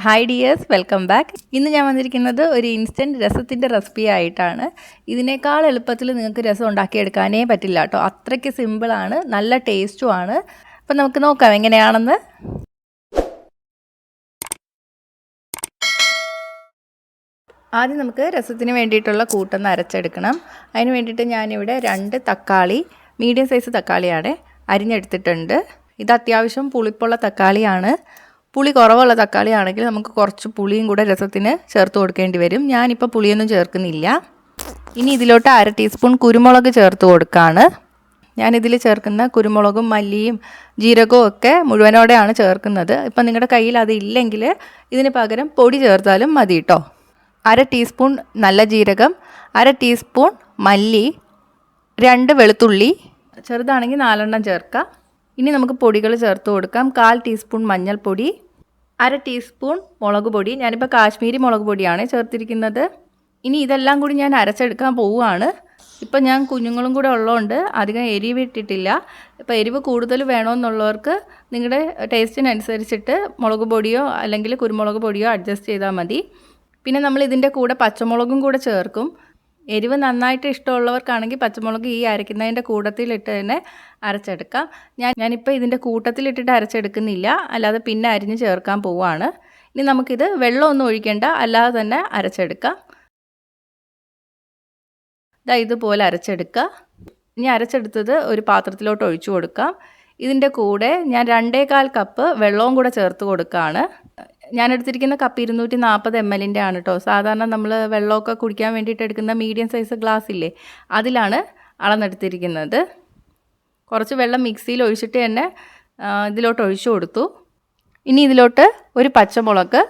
Hi dears, welcome back. ഇന്ന് ഞാൻ വന്നിരിക്കുന്നത് ഒരു ഇൻസ്റ്റൻറ്റ് രസത്തിൻ്റെ റെസിപ്പി ആയിട്ടാണ്. ഇതിനേക്കാൾ എളുപ്പത്തിൽ നിങ്ങൾക്ക് രസം ഉണ്ടാക്കിയെടുക്കാനേ പറ്റില്ല കേട്ടോ. അത്രയ്ക്ക് സിമ്പിളാണ്, നല്ല ടേസ്റ്റുമാണ്. അപ്പം നമുക്ക് നോക്കാം എങ്ങനെയാണെന്ന്. ആദ്യം നമുക്ക് രസത്തിന് വേണ്ടിയിട്ടുള്ള കൂട്ടൊന്ന് അരച്ചെടുക്കണം. അതിന് വേണ്ടിയിട്ട് ഞാനിവിടെ 2 തക്കാളി, മീഡിയം സൈസ് തക്കാളിയാണ് അരിഞ്ഞെടുത്തിട്ടുണ്ട്. ഇത് അത്യാവശ്യം പുളിപ്പുള്ള തക്കാളിയാണ്. പുളി കുറവുള്ള തക്കാളി ആണെങ്കിൽ നമുക്ക് കുറച്ച് പുളിയും കൂടെ രസത്തിന് ചേർത്ത് കൊടുക്കേണ്ടി വരും. ഞാനിപ്പോൾ പുളിയൊന്നും ചേർക്കുന്നില്ല. ഇനി ഇതിലോട്ട് 1/2 ടീസ്പൂൺ കുരുമുളക് ചേർത്ത് കൊടുക്കുകയാണ്. ഞാനിതിൽ ചേർക്കുന്ന കുരുമുളകും മല്ലിയും ജീരകവും ഒക്കെ മുഴുവനോടെയാണ് ചേർക്കുന്നത്. ഇപ്പം നിങ്ങളുടെ കയ്യിൽ അതില്ലെങ്കിൽ ഇതിന് പകരം പൊടി ചേർത്താലും മതി കേട്ടോ. 1/2 ടീസ്പൂൺ നല്ല ജീരകം, 1/2 ടീസ്പൂൺ മല്ലി, 2 വെളുത്തുള്ളി, ചെറുതാണെങ്കിൽ 4 ചേർക്കാം. ഇനി നമുക്ക് പൊടികൾ ചേർത്ത് കൊടുക്കാം. 1/4 ടീസ്പൂൺ മഞ്ഞൾപ്പൊടി, 1/2 ടീസ്പൂൺ മുളക് പൊടി. ഞാനിപ്പോൾ കാശ്മീരി മുളക് പൊടിയാണ് ചേർത്തിരിക്കുന്നത്. ഇനി ഇതെല്ലാം കൂടി ഞാൻ അരച്ചെടുക്കാൻ പോവുകയാണ്. ഇപ്പം ഞാൻ കുഞ്ഞുങ്ങളും കൂടെ ഉള്ളതുകൊണ്ട് അധികം എരിവ് ഇട്ടിട്ടില്ല. ഇപ്പോൾ എരിവ് കൂടുതൽ വേണമെന്നുള്ളവർക്ക് നിങ്ങളുടെ ടേസ്റ്റിനനുസരിച്ചിട്ട് മുളക് പൊടിയോ അല്ലെങ്കിൽ കുരുമുളക് പൊടിയോ അഡ്ജസ്റ്റ് ചെയ്താൽ മതി. പിന്നെ നമ്മൾ ഇതിൻ്റെ കൂടെ പച്ചമുളകും കൂടെ ചേർക്കും. എരിവ് നന്നായിട്ട് ഇഷ്ടമുള്ളവർക്കാണെങ്കിൽ പച്ചമുളക് ഈ അരയ്ക്കുന്നതിൻ്റെ കൂട്ടത്തിലിട്ട് തന്നെ അരച്ചെടുക്കാം. ഞാനിപ്പോൾ ഇതിൻ്റെ കൂട്ടത്തിലിട്ടിട്ട് അരച്ചെടുക്കുന്നില്ല, അല്ലാതെ പിന്നെ അരിഞ്ഞ് ചേർക്കാൻ പോവുകയാണ്. ഇനി നമുക്കിത് വെള്ളമൊന്നും ഒഴിക്കേണ്ട, അല്ലാതെ തന്നെ അരച്ചെടുക്കാം. ഇതുപോലെ അരച്ചെടുക്കുക. ഇനി അരച്ചെടുത്തത് ഒരു പാത്രത്തിലോട്ട് ഒഴിച്ചു കൊടുക്കാം. ഇതിൻ്റെ കൂടെ ഞാൻ 2.25 കപ്പ് വെള്ളവും കൂടെ ചേർത്ത് കൊടുക്കുകയാണ്. ഞാനെടുത്തിരിക്കുന്ന കപ്പ് 240 ml ആണ് കേട്ടോ. സാധാരണ നമ്മൾ വെള്ളമൊക്കെ കുടിക്കാൻ വേണ്ടിയിട്ട് എടുക്കുന്ന മീഡിയം സൈസ് ഗ്ലാസ് ഇല്ലേ, അതിലാണ് അളന്നെടുത്തിരിക്കുന്നത്. കുറച്ച് വെള്ളം മിക്സിയിൽ ഒഴിച്ചിട്ട് തന്നെ ഇതിലോട്ട് ഒഴിച്ചു കൊടുത്തു. ഇനി ഇതിലോട്ട് ഒരു പച്ചമുളക്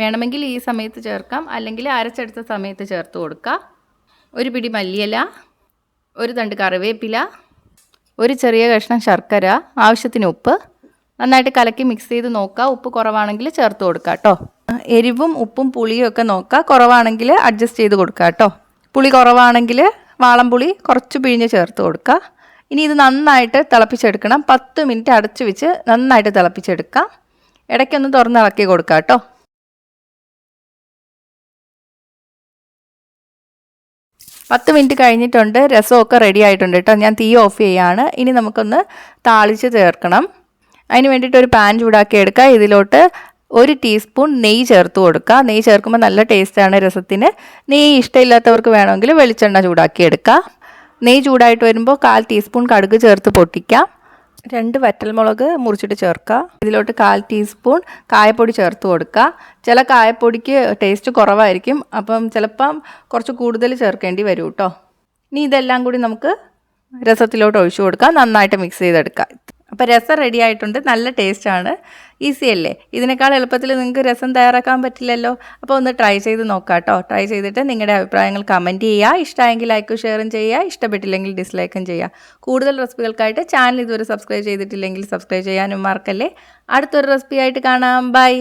വേണമെങ്കിൽ ഈ സമയത്ത് ചേർക്കാം, അല്ലെങ്കിൽ അരച്ചെടുത്ത സമയത്ത് ചേർത്ത് കൊടുക്കുക. ഒരു പിടി മല്ലിയില, ഒരു തണ്ട് കറിവേപ്പില, ഒരു ചെറിയ കഷ്ണം ശർക്കര, ആവശ്യത്തിന് ഉപ്പ്. നന്നായിട്ട് കലക്കി മിക്സ് ചെയ്ത് നോക്കുക. ഉപ്പ് കുറവാണെങ്കിൽ ചേർത്ത് കൊടുക്കുക കേട്ടോ. എരിവും ഉപ്പും പുളിയും ഒക്കെ നോക്കുക. കുറവാണെങ്കിൽ അഡ്ജസ്റ്റ് ചെയ്ത് കൊടുക്കുക കേട്ടോ. പുളി കുറവാണെങ്കിൽ വാളംപുളി കുറച്ച് പിഴിഞ്ഞ് ചേർത്ത് കൊടുക്കുക. ഇനി ഇത് നന്നായിട്ട് തിളപ്പിച്ചെടുക്കണം. 10 മിനിറ്റ് അടച്ച് വെച്ച് നന്നായിട്ട് തിളപ്പിച്ചെടുക്കാം. ഇടയ്ക്കൊന്ന് തുറന്ന് ഇളക്കി കൊടുക്കുക കേട്ടോ. പത്ത് മിനിറ്റ് കഴിഞ്ഞിട്ടുണ്ട്. രസമൊക്കെ റെഡി ആയിട്ടുണ്ട് കേട്ടോ. ഞാൻ തീ ഓഫ് ചെയ്യുകയാണ്. ഇനി നമുക്കൊന്ന് താളിച്ച് ചേർക്കണം. അതിന് വേണ്ടിയിട്ട് ഒരു പാൻ ചൂടാക്കി എടുക്കുക. ഇതിലോട്ട് 1 ടീസ്പൂൺ നെയ്യ് ചേർത്ത് കൊടുക്കുക. നെയ്യ് ചേർക്കുമ്പോൾ നല്ല ടേസ്റ്റാണ് രസത്തിന്. നെയ്യ് ഇഷ്ടമില്ലാത്തവർക്ക് വേണമെങ്കിൽ വെളിച്ചെണ്ണ ചൂടാക്കി എടുക്കുക. നെയ്യ് ചൂടായിട്ട് വരുമ്പോൾ 1/4 ടീസ്പൂൺ കടുക് ചേർത്ത് പൊട്ടിക്കാം. 2 വറ്റൽമുളക് മുറിച്ചിട്ട് ചേർക്കുക. ഇതിലോട്ട് 1/4 ടീസ്പൂൺ കായപ്പൊടി ചേർത്ത് കൊടുക്കുക. ചില കായപ്പൊടിക്ക് ടേസ്റ്റ് കുറവായിരിക്കും, അപ്പം ചിലപ്പം കുറച്ച് കൂടുതൽ ചേർക്കേണ്ടി വരും കേട്ടോ. ഇനി ഇതെല്ലാം കൂടി നമുക്ക് രസത്തിലോട്ട് ഒഴിച്ചു കൊടുക്കാം. നന്നായിട്ട് മിക്സ് ചെയ്തെടുക്കാം. അപ്പോൾ രസം റെഡി ആയിട്ടുണ്ട്. നല്ല ടേസ്റ്റാണ്. ഈസി അല്ലേ? ഇതിനേക്കാൾ എളുപ്പത്തിൽ നിങ്ങൾക്ക് രസം തയ്യാറാക്കാൻ പറ്റില്ലല്ലോ. അപ്പോൾ ഒന്ന് ട്രൈ ചെയ്ത് നോക്കാം കേട്ടോ. ട്രൈ ചെയ്തിട്ട് നിങ്ങളുടെ അഭിപ്രായങ്ങൾ കമൻറ്റ് ചെയ്യുക. ഇഷ്ടമായെങ്കിൽ ലൈക്കും ഷെയറും ചെയ്യുക. ഇഷ്ടപ്പെട്ടില്ലെങ്കിൽ ഡിസ്ലൈക്കും ചെയ്യുക. കൂടുതൽ റെസിപ്പികൾക്കായിട്ട് ചാനൽ ഇതുവരെ സബ്സ്ക്രൈബ് ചെയ്തിട്ടില്ലെങ്കിൽ സബ്സ്ക്രൈബ് ചെയ്യാനും മറക്കല്ലേ. അടുത്തൊരു റെസിപ്പി ആയിട്ട് കാണാം. ബൈ.